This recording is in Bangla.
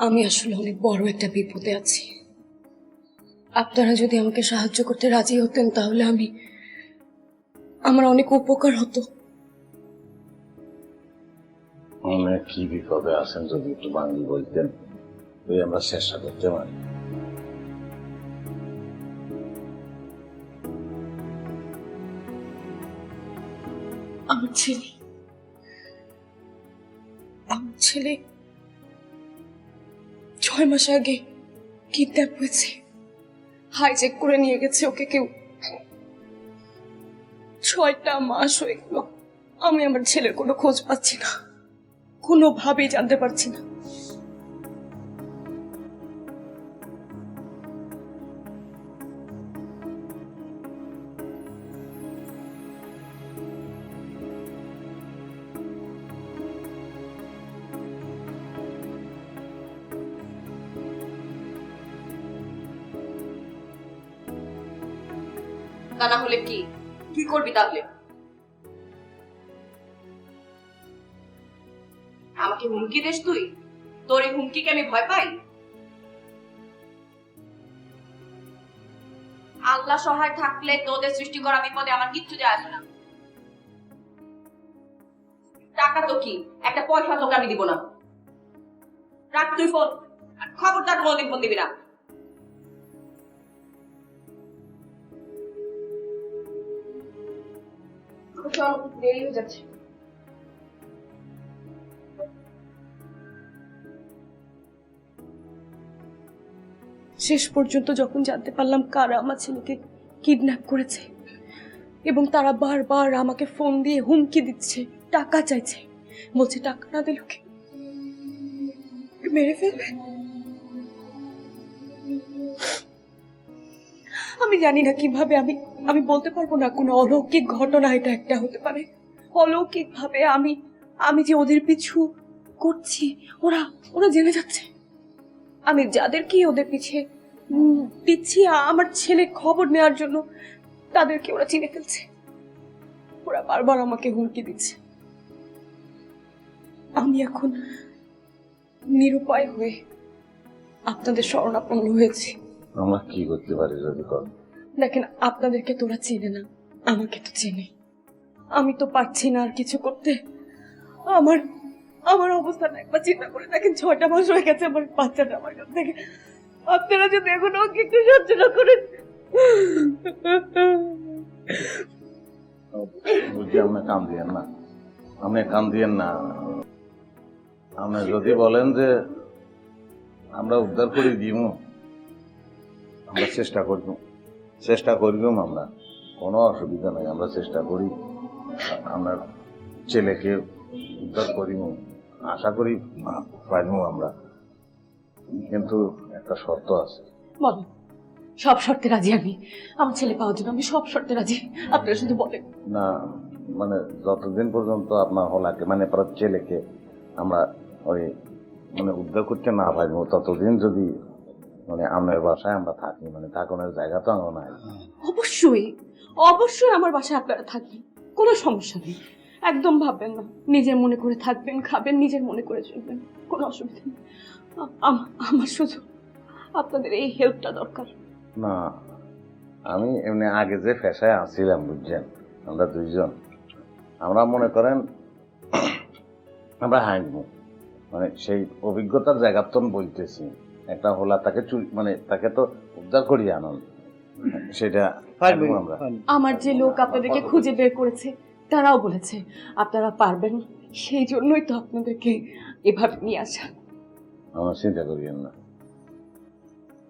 আমি আসলে অনেক বড় একটা বিপদে আছি। আপনারা যদি আমাকে সাহায্য করতে রাজি হতেন তাহলে আমার অনেক উপকার হতো। অনেক কি বিপদে আছেন যদি একটু বাঙালি বলতেন, তুই আমরা চেষ্টা করতে পারি। আমার ছেলে 6 মাস আগে কিডন্যাপ হয়েছে, হাইজ্যাক করে নিয়ে গেছে ওকে কেউ। 6টা মাস হয়ে গেল আমি আমার ছেলের কোনো খোঁজ পাচ্ছি না, কোনোভাবেই জানতে পারছি না। তা না হলে কি কি করবি তাহলে? আমাকে হুমকি দিস তুই? তোর এই হুমকিকে আমি ভয় পাই? আল্লাহ সহায় থাকলে তোদের সৃষ্টি করা বিপদে আমার কিচ্ছু যায় আসে না। টাকা তো কি, একটা পয়সা তোকে আমি দিব না। রাখ তুই ফোন, আর খবরদার কোনোদিন ফোন দিবি না। চল, দেরি হয়ে যাচ্ছে। শেষ পর্যন্ত যখন জানতে পারলাম কারা আমার ছেলেকে কিডন্যাপ করেছে এবং তারা বারবার আমাকে ফোন দিয়ে হুমকি দিচ্ছে, টাকা চাইছে, বলছে টাকা না দিলে ওকে মেরে ফেলবে। আমি জানি না কিভাবে, আমি বলতে পারবো না, কোনো অলৌকিক ঘটনা এটা একটা হতে পারে। অলৌকিক ভাবে আমি যে ওদের পিছু করছি ওরা জেনে যাচ্ছে। আমি যাদেরকে ওদের পিছে দিচ্ছি আমার ছেলে খবর নেওয়ার জন্য, তাদেরকে ওরা চিনে ফেলছে। ওরা বারবার আমাকে হুমকি দিচ্ছে। আমি এখন নিরুপায় হয়ে আপনাদের শরণাপন্ন হয়েছি। আমরা কি করতে পারি যদি কর? দেখেন, আপনাদেরকে তোরা চিনে না, আমাকে তো চিনে। আমি তো পারছি না আর কিছু করতে। আমার অবস্থাটা একবার চিন্তা করে দেখেন, 6টা মাস হয়ে গেছে আমার বাচ্চাটা আমার কাছ থেকে। আপনারা যদি এখন ওকে একটু সহ্য না করেন। বুঝি আপনি কান দিয়েন না, আপনি কান দিয়েন না। আপনি যদি বলেন যে আমরা উদ্ধার করে দিব, আমরা চেষ্টা করব আমরা, কোনো অসুবিধা নাই। আমরা চেষ্টা করি আপনার ছেলেকে উদ্ধার করিব, আশা করি পারব আমরা, কিন্তু একটা শর্ত আছে। বলেন। সব শর্তে রাজি আমি, আমার ছেলে পাওয়ার জন্য আমি সব শর্তে রাজি, আপনারা শুধু বলেন। না মানে যতদিন পর্যন্ত আপনার হলাকে মানে আপনার ছেলেকে আমরা ওই মানে উদ্ধার করতে না পারবো, ততদিন যদি মানে আপনার বাসায় আমরা থাকি, মানে থাকানোর জায়গা তো আমার নাই। অবশ্যই আমার বাসায় আপনারা থাকবেন, কোনো সমস্যা নেই, একদম ভাববেন না। নিজের মনে করে থাকবেন, খাবেন, নিজের মনে করে চলবেন, কোনো অসুবিধা নেই। আমার শুধু আপনাদের এই হেল্পটা দরকার। না আমি এমনি আগে যে পেশায় আসছিলাম বুঝছেন, আমরা দুইজন, আমরা মনে করেন আমরা হাঁটবো, মানে সেই অভিজ্ঞতার জায়গা তো বলতেছি। একটা হলা তাকে মানে তাকে তো উদ্ধার করি আনন্দ, সেটা আমরা। আমার যে লোক আপনাদেরকে খুঁজে বের করেছে তারাও বলেছে আপনারা পারবেন, সেই জন্যই তো আপনাদেরকে এভাবে নিয়ে আসা। আমরা চিন্তা করিয়েন না।